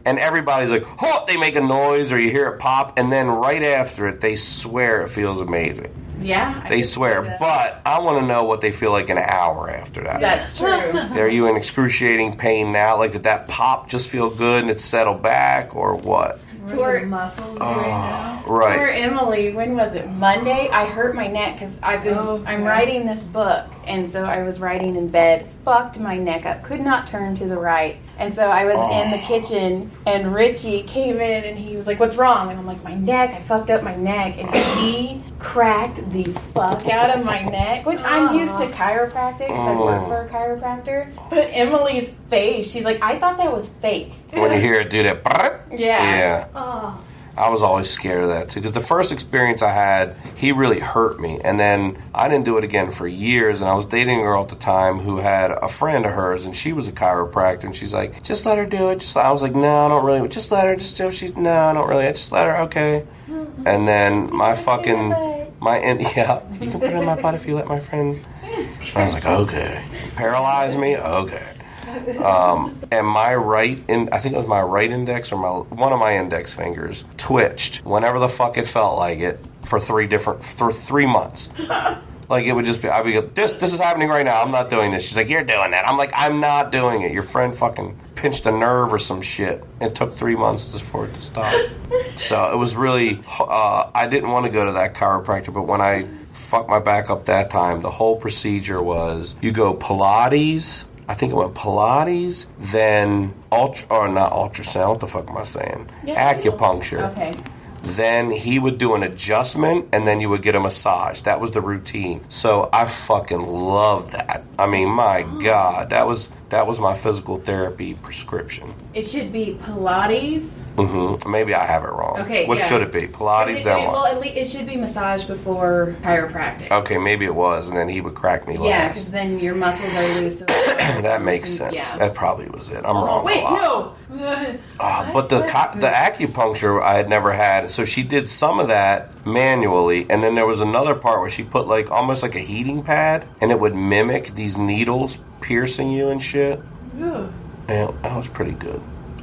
And everybody's like, oh, they make a noise or you hear it pop, and then right after it, they swear it feels amazing. Yeah. They swear. But I want to know what they feel like an hour after that. That's true. Are you in excruciating pain now? Like, did that pop just feel good and it settled back, or what? Poor muscles right now. Right. Poor Emily. When was it? Monday. I hurt my neck because I'm writing this book, and so I was writing in bed. Fucked my neck up. Could not turn to the right, and so I was in the kitchen, and Richie came in, and he was like, "What's wrong?" And I'm like, "My neck. I fucked up my neck," and he cracked the fuck out of my neck. Which I'm used to chiropractic because I work for a chiropractor. But Emily's face, she's like, "I thought that was fake." When you hear it do that, yeah. Oh. I was always scared of that too, because the first experience I had, he really hurt me, and then I didn't do it again for years. And I was dating a girl at the time who had a friend of hers, and she was a chiropractor, and she's like, "Just let her do it." I was like, "No, I don't really. Just let her. Just so she's no, I don't really. I just let her. Okay." And then you can put it in my butt if you let my friend. I was like, okay. Paralyze me, okay. And my I think it was my right index or one of my index fingers twitched whenever the fuck it felt like it for 3 months. Like, it would just be, I'd be like, this is happening right now. I'm not doing this. She's like, you're doing that. I'm like, I'm not doing it. Your friend fucking pinched a nerve or some shit. It took 3 months for it to stop. So it was really, I didn't want to go to that chiropractor, but when I fucked my back up that time, the whole procedure was, you go Pilates. I think it went Pilates, then not ultrasound. What the fuck am I saying? Yeah, acupuncture. Okay. Then he would do an adjustment, and then you would get a massage. That was the routine. So I fucking loved that. I mean, my God, that was my physical therapy prescription. It should be Pilates. Mm-hmm. Maybe I have it wrong. Okay. What should it be? Pilates, then what? Well, at least it should be massage before chiropractic. Okay, maybe it was, and then he would crack me. Yeah, because then your muscles are loose. So that makes sense. Yeah. That probably was it. I'm wrong. Wait, no. But the acupuncture I had never had. So she did some of that manually, and then there was another part where she put like almost like a heating pad, and it would mimic these needles piercing you and shit. Yeah. And that was pretty good.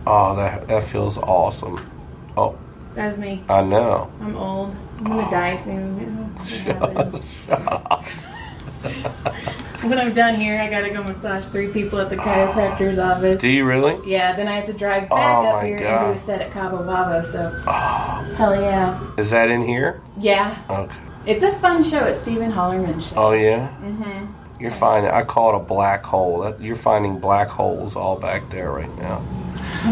Oh, that feels awesome. Oh, That's me. I know. I'm old. I'm gonna die soon. Shut up. When I'm done here, I gotta go massage 3 people at the chiropractor's office. Do you really? Yeah, then I have to drive back up my here God. and do a set at Cabo Wabo, so hell yeah. Is that in here? Yeah. Okay. It's a fun show. It's Stephen Hollerman's show. Oh, yeah? Mm-hmm. You're finding, I call it a black hole. You're finding black holes all back there right now.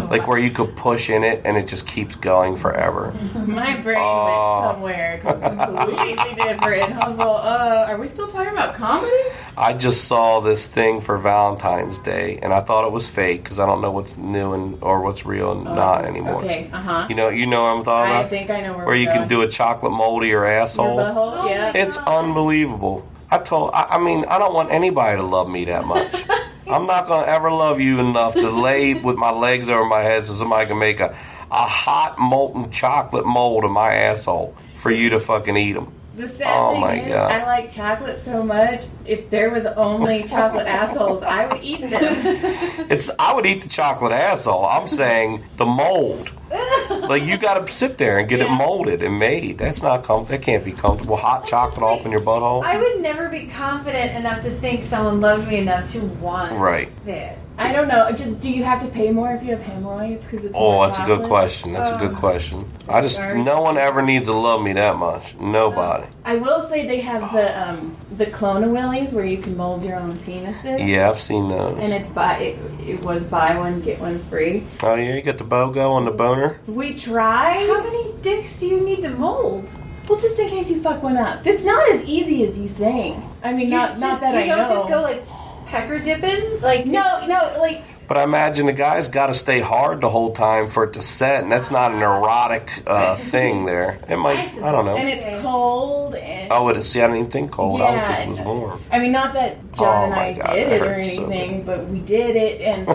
Like where you could push in it and it just keeps going forever. My brain went somewhere completely different. I was like, are we still talking about comedy? I just saw this thing for Valentine's Day and I thought it was fake because I don't know what's new or what's real and not anymore. Okay, uh-huh. You know what I'm talking about? I think I know where you can do a chocolate mold of your asshole. Your butthole? Yeah. It's unbelievable. I mean, I don't want anybody to love me that much. I'm not going to ever love you enough to lay with my legs over my head so somebody can make a hot molten chocolate mold of my asshole for you to fucking eat them. The sad thing is, God. I like chocolate so much, if there was only chocolate assholes, I would eat them. I would eat the chocolate asshole. I'm saying the mold. Like, you got to sit there and get it molded and made. That's not that can't be comfortable. Hot chocolate all up in your butthole. I would never be confident enough to think someone loved me enough to want that. I don't know. Do you have to pay more if you have hemorrhoids? Because it's that's a good question. That's a good question. No one ever needs to love me that much. Nobody. I will say they have the Clone-A-Willies where you can mold your own penises. Yeah, I've seen those. And it was buy one get one free. Oh yeah, you got the BOGO on the boner. We tried. How many dicks do you need to mold? Well, just in case you fuck one up. It's not as easy as you think. I mean, not that I know. You don't just go like pecker dipping? Like no, like. But I imagine the guy's got to stay hard the whole time for it to set, and that's not an erotic thing there. It might, I don't know. And it's cold. And it is. See, I didn't even think cold. I would think it was warm. I mean, not that John and I did it or anything, but we did it, and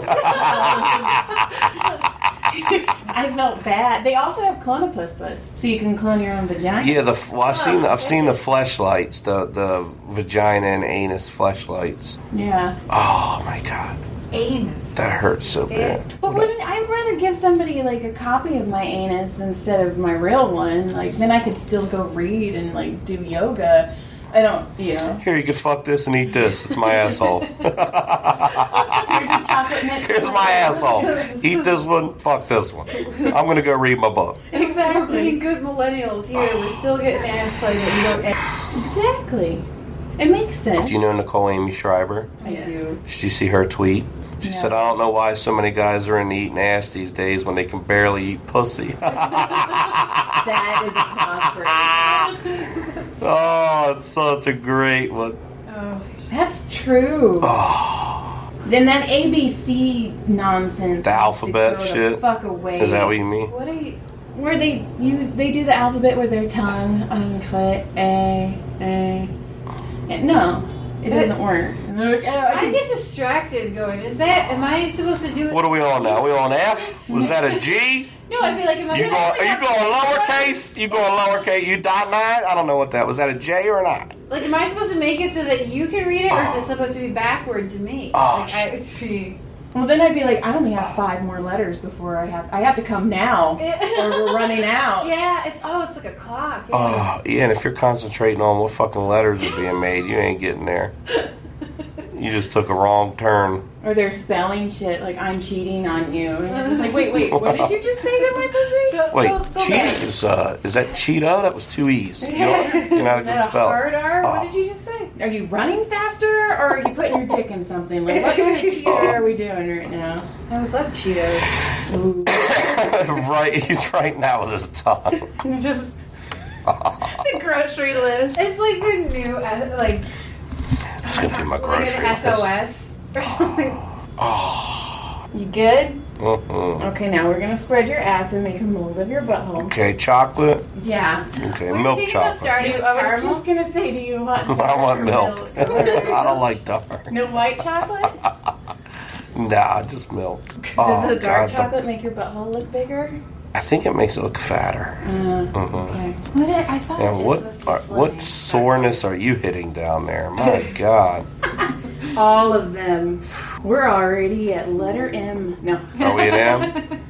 I felt bad. They also have clonopus, so you can clone your own vagina. Yeah, I've seen the fleshlights, the vagina and anus fleshlights. Yeah. Oh my God. Anus. That hurts so bad. But I'd rather give somebody like a copy of my anus instead of my real one. Like then I could still go read and like do yoga. I don't, Here, you can fuck this and eat this. It's my asshole. Here's a chocolate mint. Here's my asshole. Eat this one, fuck this one. I'm going to go read my book. Exactly. We're being good millennials here. We're still getting ass play that you don't. Exactly. It makes sense. Do you know Nicole Amy Schreiber? I do. Did you see her tweet? She said, I don't know why so many guys are into eating ass these days when they can barely eat pussy. That is impossible. Oh, it's such a great one. Oh, that's true. Oh. Then that ABC nonsense. The alphabet shit. The fuck away. Is that what you mean? What are you? Where they do the alphabet with their tongue on your foot. No, it doesn't work. I get distracted going. Am I supposed to do it? What are we on now? We on F? Was that a G? No, I'd be like, Are you going lowercase? You going lowercase? You .9? I don't know what that was. That a J or an I? Like, am I supposed to make it so that you can read it, or is it supposed to be backward to me? Oh, well, then I'd be like, I only have 5 more letters before I have to come now, or we're running out. Yeah, it's like a clock. Yeah. Yeah, and if you're concentrating on what fucking letters are being made, you ain't getting there. You just took a wrong turn. Or they're spelling shit like I'm cheating on you. And you're just like, wait, what did you just say to my pussy? Wait, cheat is that cheetah? That was 2 E's. You're not a good spell. Hard R? What did you just say? Are you running faster, or are you putting your dick in something? Like, what kind of cheater are we doing right now? I would love Cheetos. Right, he's right now with his tongue. Just the grocery list. It's like the new, like... I'm just going to do my grocery like an list. SOS or something. You good? Mm-mm. Okay, now we're going to spread your ass and make a mold of your butthole. Okay, chocolate. Yeah. Okay, milk chocolate. I was just going to say, do you want dark I want or milk. I don't like dark. No white chocolate? Nah, just milk. Does the dark chocolate make your butthole look bigger? I think it makes it look fatter. Okay. I thought And what soreness are you hitting down there? My God. All of them. We're already at letter M. No. Are we at M?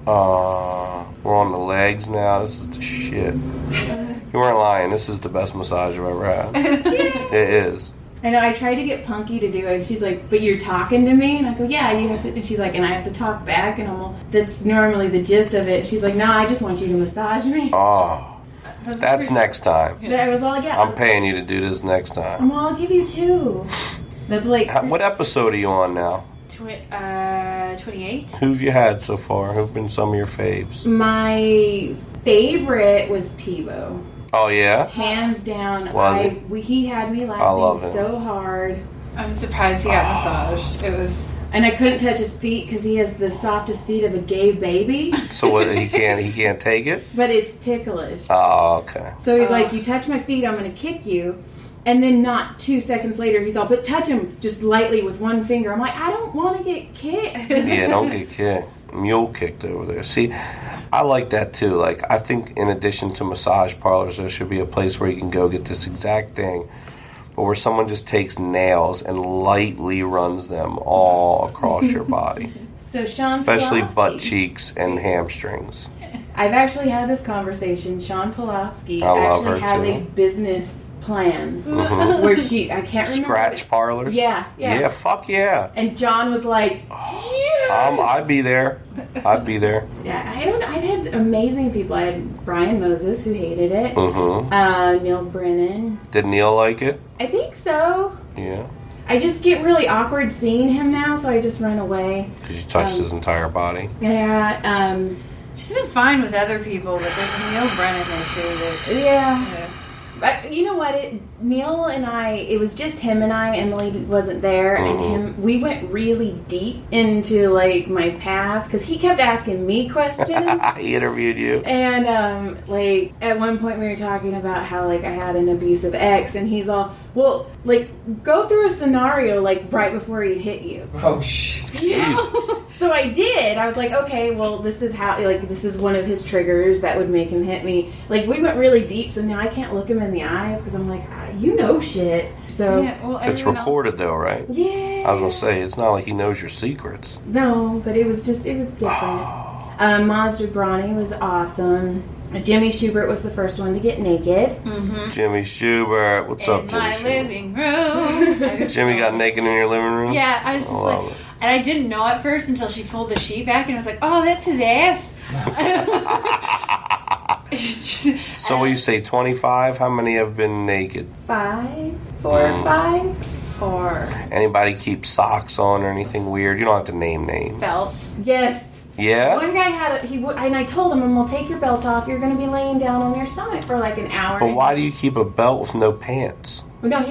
We're on the legs now. This is the shit. You weren't lying. This is the best massage I've ever had. It is. I know, I tried to get Punky to do it, and she's like, but you're talking to me? And I go, yeah, you have to, and she's like, and I have to talk back, and I'm all, that's normally the gist of it. She's like, no, I just want you to massage me. Oh, that's next time. But I was all, yeah. I'm paying you to do this next time. Well, I'll give you 2. That's like... What episode are you on now? 28. Who've you had so far? Who've been some of your faves? My favorite was Tebow. Oh, yeah? Hands down. He had me laughing so hard. I'm surprised he got massaged. It was... And I couldn't touch his feet because he has the softest feet of a gay baby. So what, he can't take it? But it's ticklish. Oh, okay. So he's like, you touch my feet, I'm going to kick you. And then not 2 seconds later, he's all, but touch him just lightly with one finger. I'm like, I don't want to get kicked. Yeah, don't get kicked. Mule kicked over there. See, I like that too. Like, I think in addition to massage parlors, there should be a place where you can go get this exact thing, but where someone just takes nails and lightly runs them all across your body. So Sean especially Polofsky, butt cheeks and hamstrings. I've actually had this conversation. Sean Polofsky I love actually her has too. a business plan where I can't remember. Scratch parlors? Yeah. Yeah, fuck yeah. And John was like, yes! I'd be there. Yeah, I've had amazing people. I had Brian Moses, who hated it. Neil Brennan. Did Neil like it? I think so. Yeah. I just get really awkward seeing him now, so I just run away. Because you touched his entire body? Yeah. She's been fine with other people, but there's Neil Brennan issue. Yeah. But you know what? Neil and I, it was just him and I. Emily wasn't there, and we went really deep into like my past because he kept asking me questions. He interviewed you, and like at one point we were talking about how like I had an abusive ex, and he's all, well, like go through a scenario like right before he hit you. Oh shit! Yeah. So I did. I was like, okay, well, this is how, like, this is one of his triggers that would make him hit me. Like, we went really deep, so now I can't look him in the eyes because I'm like, you know shit. So Yeah, well, it's recorded though, right? Yeah. I was gonna say it's not like he knows your secrets. No, but it was different. Mazda Brawny was awesome. Jimmy Schubert was the first one to get naked. Jimmy Schubert, what's up, Jimmy? In my Schubert? living room. Jimmy got naked in your living room? Yeah, I was just love like, it. and I didn't know at first until she pulled the sheet back, and I was like, oh, that's his ass. So what you say, 25? How many have been naked? 5, 4 or 5. 4 Anybody keep socks on or anything weird? You don't have to name names. belts. Yes. Yeah? One guy had and I told him, well, take your belt off. You're going to be laying down on your stomach for like an hour. But why do you keep a belt with no pants? No, he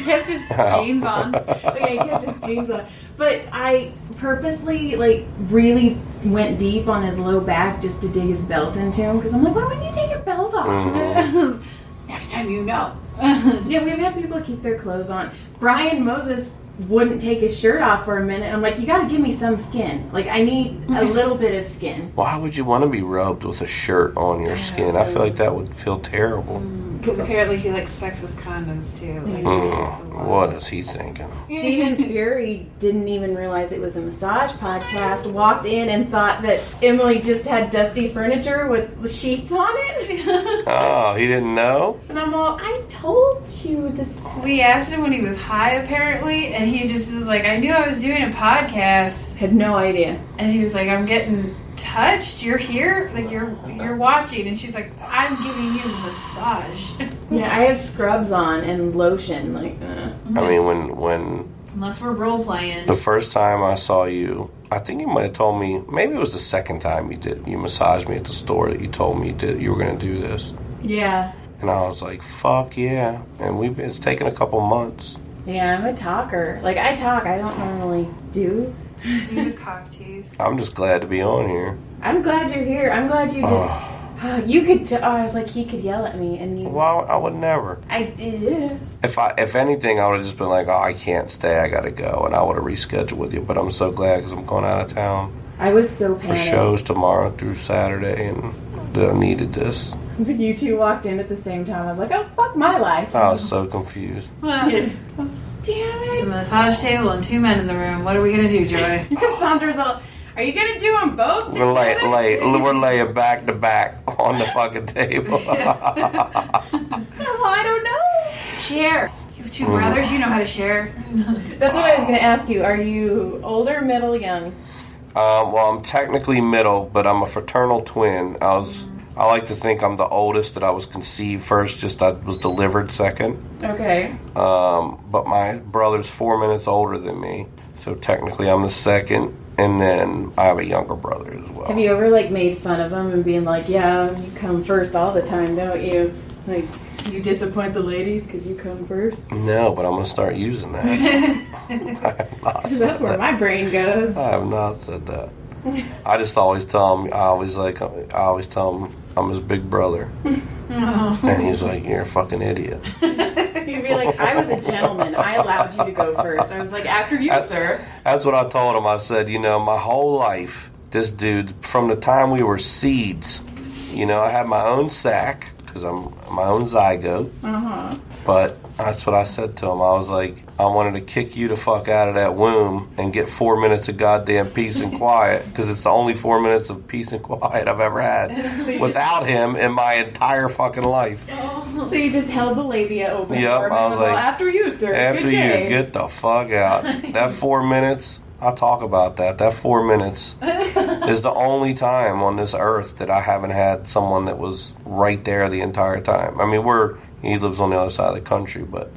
kept his jeans on. Yeah, he kept his jeans on. But I purposely, like, really went deep on his low back just to dig his belt into him. Because I'm like, why wouldn't you take your belt off? Next time you know. Yeah, we've had people keep their clothes on. Brian Moses wouldn't take his shirt off for a minute. I'm like, you got to give me some skin. Like, I need a little bit of skin. Why would you want to be rubbed with a shirt on your skin? I feel like that would feel terrible. Because apparently he likes sex with condoms, too. Like, it's just a lot. What is he thinking? Stephen Fury didn't even realize it was a massage podcast, walked in and thought that Emily just had dusty furniture with sheets on it. Oh, he didn't know? And I'm all, I told you this. We asked him when he was high, apparently, and he just was like, I knew I was doing a podcast. Had no idea. And he was like, I'm getting touched. You're here? Like, you're watching. And she's like, I'm giving you a massage. Yeah, I have scrubs on and lotion. Like, I mean, when Unless we're role playing. the first time I saw you, I think you might have told me, maybe it was the second time you massaged me at the store that you told me you were going to do this. Yeah. And I was like, fuck yeah. And it's taken a couple months. Yeah, I'm a talker. Like, I talk. I don't normally do. You the cock tease. I'm just glad to be on here. I'm glad you're here. I'm glad you did. You could. I was like, he could yell at me, and you. Well, I would never. I did. If anything, I would have just been like, oh, I can't stay. I got to go. And I would have rescheduled with you. But I'm so glad because I'm going out of town I was so for panicked. shows tomorrow through Saturday. And I needed this. When you two walked in at the same time, I was like, oh, fuck my life. I was so confused. I was like, damn It's a it. massage table and 2 men in the room. What are we going to do, Joy? Cassandra's all, Are you gonna do them both? We're laying back to back on the fucking table. Well, I don't know. Share. You have two brothers. You know how to share. That's what I was gonna ask you. Are you older, middle, young? Well, I'm technically middle, but I'm a fraternal twin. I like to think I'm the oldest, that I was conceived first, just I was delivered second. Okay. But my brother's 4 minutes older than me, so technically I'm the second, and then I have a younger brother as well. Have you ever made fun of him and being like, yeah, you come first all the time, don't you? Like, you disappoint the ladies because you come first? No, but I'm going to start using that. Because that's where my brain goes. I have not said that. I just always tell him, I always tell him I'm his big brother. Oh. And he's like, you're a fucking idiot. You'd be like, I was a gentleman. I allowed you to go first. I was like, after you, sir. That's what I told him. I said, my whole life, this dude, from the time we were seeds, I had my own sack, because I'm my own zygote. Uh-huh. But that's what I said to him. I was like, I wanted to kick you the fuck out of that womb and get 4 minutes of goddamn peace and quiet, because it's the only 4 minutes of peace and quiet I've ever had without him in my entire fucking life. So you just held the labia open Yep, for him I and was was like, like, after you, sir. After Good you, day. get the fuck out. That 4 minutes, I'll talk about that. That 4 minutes is the only time on this earth that I haven't had someone that was right there the entire time. I mean, he lives on the other side of the country, but,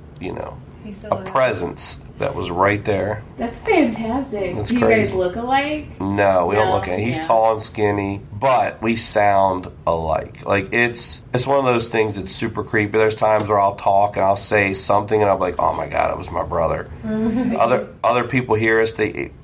a presence that was right there. That's fantastic. That's Do you crazy. guys look alike? No, we don't look at it. He's Yeah. tall and skinny, but we sound alike. Like, it's one of those things that's super creepy. There's times where I'll talk and I'll say something and I'll be like, oh my God, it was my brother. Other people hear us.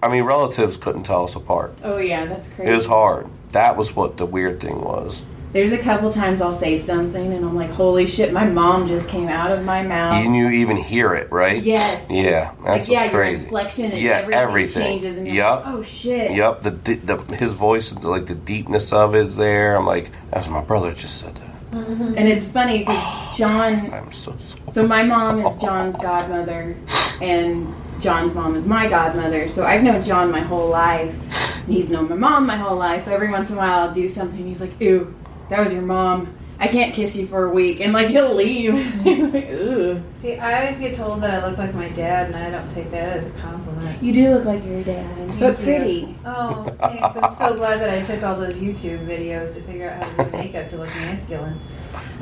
Relatives couldn't tell us apart. Oh, yeah, that's crazy. It was hard. That was what the weird thing was. There's a couple times I'll say something and I'm like, holy shit, my mom just came out of my mouth. And you even hear it, right? Yes. Yeah, that's your what's crazy. inflection and everything changes. And you're Yep. like, oh shit. Yep. His voice, like the deepness of it is there. I'm like, that's my brother just said that. Mm-hmm. And it's funny because John. I'm so So my mom is John's godmother, and John's mom is my godmother. So I've known John my whole life. And he's known my mom my whole life. So every once in a while I'll do something. And he's like, ew. That was your mom. I can't kiss you for a week. And, he'll leave. He's like, ugh. See, I always get told that I look like my dad, and I don't take that as a compliment. You do look like your dad. But pretty. Oh, thanks. I'm so glad that I took all those YouTube videos to figure out how to do makeup to look masculine.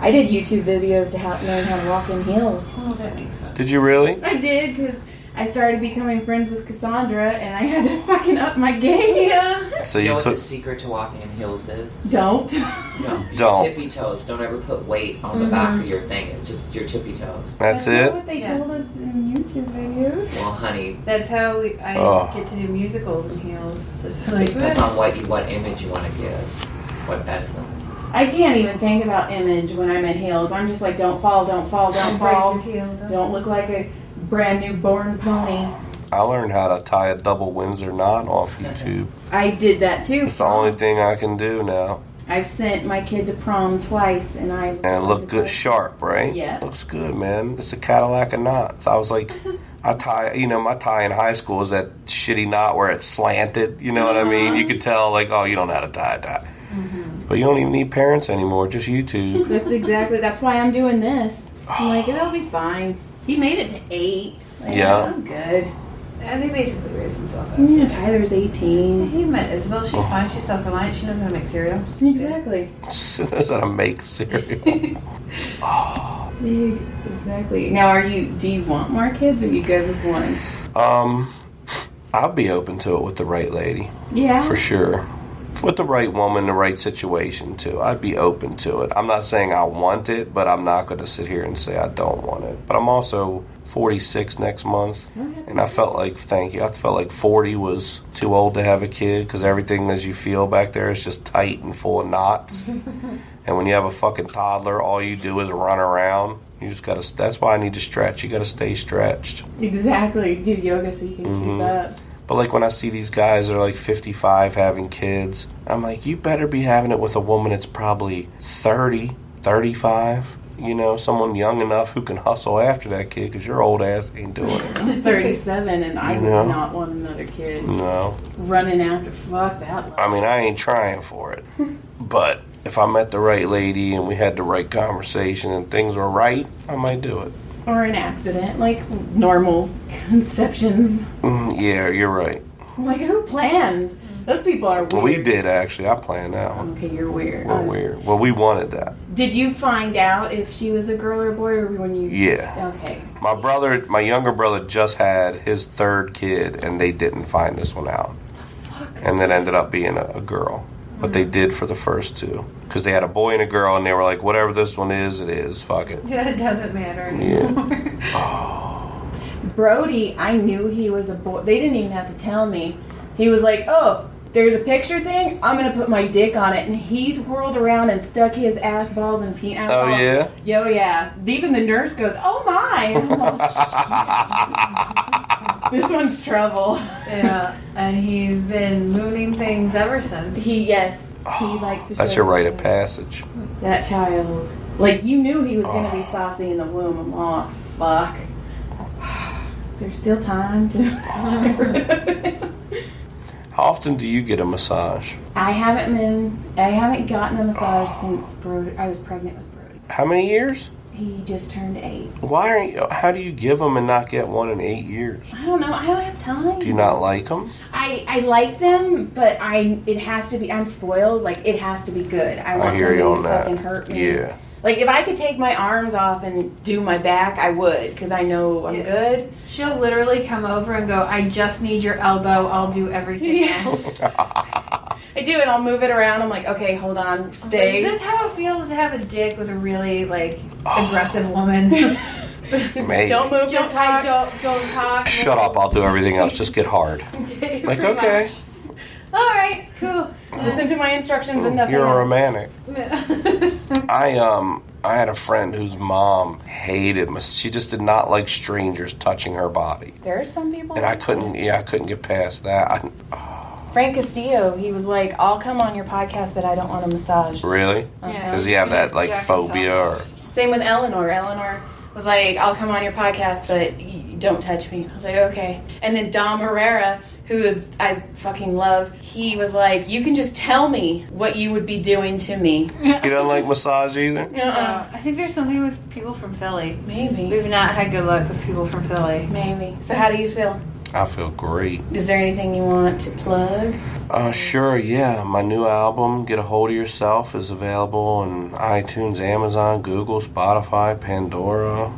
I did YouTube videos to learn how to walk in heels. Oh, that makes sense. Did you really? I did, because I started becoming friends with Cassandra, and I had to fucking up my game. Yeah. So You know you what took. the secret to walking in heels is? Don't. No, your Don't. tippy toes. Don't ever put weight on the back of your thing. It's just your tippy toes. That's not it. what they Yeah. told us in YouTube videos. Well, honey, That's how I Oh. get to do musicals in heels. It's just it like, depends on what image you want to give, what essence. I can't even think about image when I'm in heels. I'm just like, don't fall, don't fall, don't fall. break your heel. Don't look like a brand new born pony. I learned how to tie a double Windsor knot off YouTube. I did that too. It's the only thing I can do now. I've sent my kid to prom twice, and And it looked good, sharp, right? Yeah. Looks good, man. It's a Cadillac of knots. I was like, my tie in high school was that shitty knot where it's slanted. You know what I mean? You could tell, oh, you don't know how to tie a knot. But you don't even need parents anymore, just YouTube. That's why I'm doing this. I'm like, it'll be fine. He made it to 8. Yeah. I'm good. And they basically raised himself up. Yeah, Tyler's 18. He met Isabel. She's fine. She's self-reliant. She knows how to make cereal. Exactly. Knows how to make cereal. Exactly. Now, do you want more kids, or are you good with one? I'll be open to it with the right lady. Yeah. For sure. With the right woman, the right situation, too. I'd be open to it. I'm not saying I want it, but I'm not going to sit here and say I don't want it. But I'm also 46 next month, and I felt like 40 was too old to have a kid, because everything as you feel back there is just tight and full of knots. And when you have a fucking toddler, all you do is run around. You just got to, that's why I need to stretch. You got to stay stretched. Exactly. Do yoga so you can keep up. But when I see these guys that are 55 having kids, I'm like, you better be having it with a woman that's probably 30, 35. you know, someone young enough who can hustle after that kid, because your old ass ain't doing it. I'm 37 and I would not want another kid. No. Running after, fuck that life. I mean, I ain't trying for it. But if I met the right lady and we had the right conversation and things were right, I might do it. Or an accident, like normal conceptions. Yeah, you're right. Like, who plans? Those people are weird. We did, actually. I planned that one. Okay, you're weird. We're weird. Well, we wanted that. Did you find out if she was a girl or boy, or when you... Yeah. Okay. My younger brother just had his third kid, and they didn't find this one out. And it ended up being a girl. But they did for the first two. Because they had a boy and a girl, and they were like, whatever this one is, it is. Fuck it. Yeah, it doesn't matter anymore. Yeah. Brody, I knew he was a boy. They didn't even have to tell me. He was like, oh, there's a picture thing. I'm going to put my dick on it. And he's whirled around and stuck his ass balls and penis. Oh, yeah? Yo, yeah. Even the nurse goes, oh, my. This one's trouble. Yeah, and he's been mooning things ever since. He likes to show That's your rite of his- passage. That child. Like, you knew he was going to be saucy in the womb. Oh, fuck. Is there still time to... How often do you get a massage? I haven't gotten a massage since I was pregnant with Brody. How many years? He just turned 8. How do you give them and not get one in 8 years? I don't know. I don't have time. Do you not like them? I like them, but it has to be, I'm spoiled. Like, it has to be good. I want hear you on somebody to that. fucking hurt me. Yeah. Like, if I could take my arms off and do my back, I would, because I know I'm good. She'll literally come over and go, I just need your elbow, I'll do everything else. I do, and I'll move it around. I'm like, okay, hold on, stay. Is this how it feels to have a dick with a really, aggressive woman? Maybe. Don't move, Just don't talk. Shut up, I'll do everything else. Just get hard. Like, okay. Alright, cool. Listen to my instructions and nothing You're a else. romantic. I had a friend whose mom hated me. She just did not like strangers touching her body. There are some people. And I couldn't get past that. Frank Castillo, he was like, I'll come on your podcast, but I don't want a massage. Really? Yeah. Does he have that, Jack phobia? Or? himself. Same with Eleanor. Eleanor was like, I'll come on your podcast, but you don't touch me. I was like, okay. And then Dom Herrera, who I fucking love, he was like, you can just tell me what you would be doing to me. He doesn't like massage either? I think there's something with people from Philly. Maybe. We've not had good luck with people from Philly. Maybe. So how do you feel? I feel great. Is there anything you want to plug? Sure, yeah. My new album, Get a Hold of Yourself, is available on iTunes, Amazon, Google, Spotify, Pandora,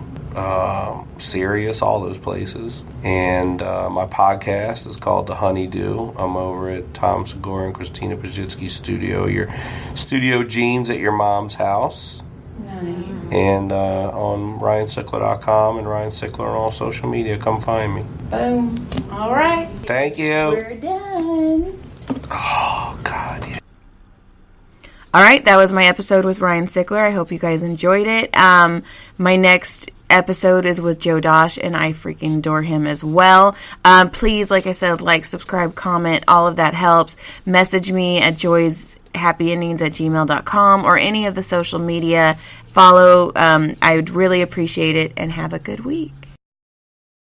Sirius, all those places. And my podcast is called The Honeydew. I'm over at Tom Segura and Christina Pajitsky's studio, your Studio Jeans at your mom's house. Nice. And on RyanSickler.com and Ryan Sickler on all social media. Come find me. Boom. All right. Thank you. We're done. Oh, God, yeah. All right, that was my episode with Ryan Sickler. I hope you guys enjoyed it. My next episode is with Joe Dosh, and I freaking adore him as well. Please, like I said, subscribe, comment, all of that helps. Message me at joyshappyendings@gmail.com or any of the social media. Follow. I would really appreciate it, and have a good week.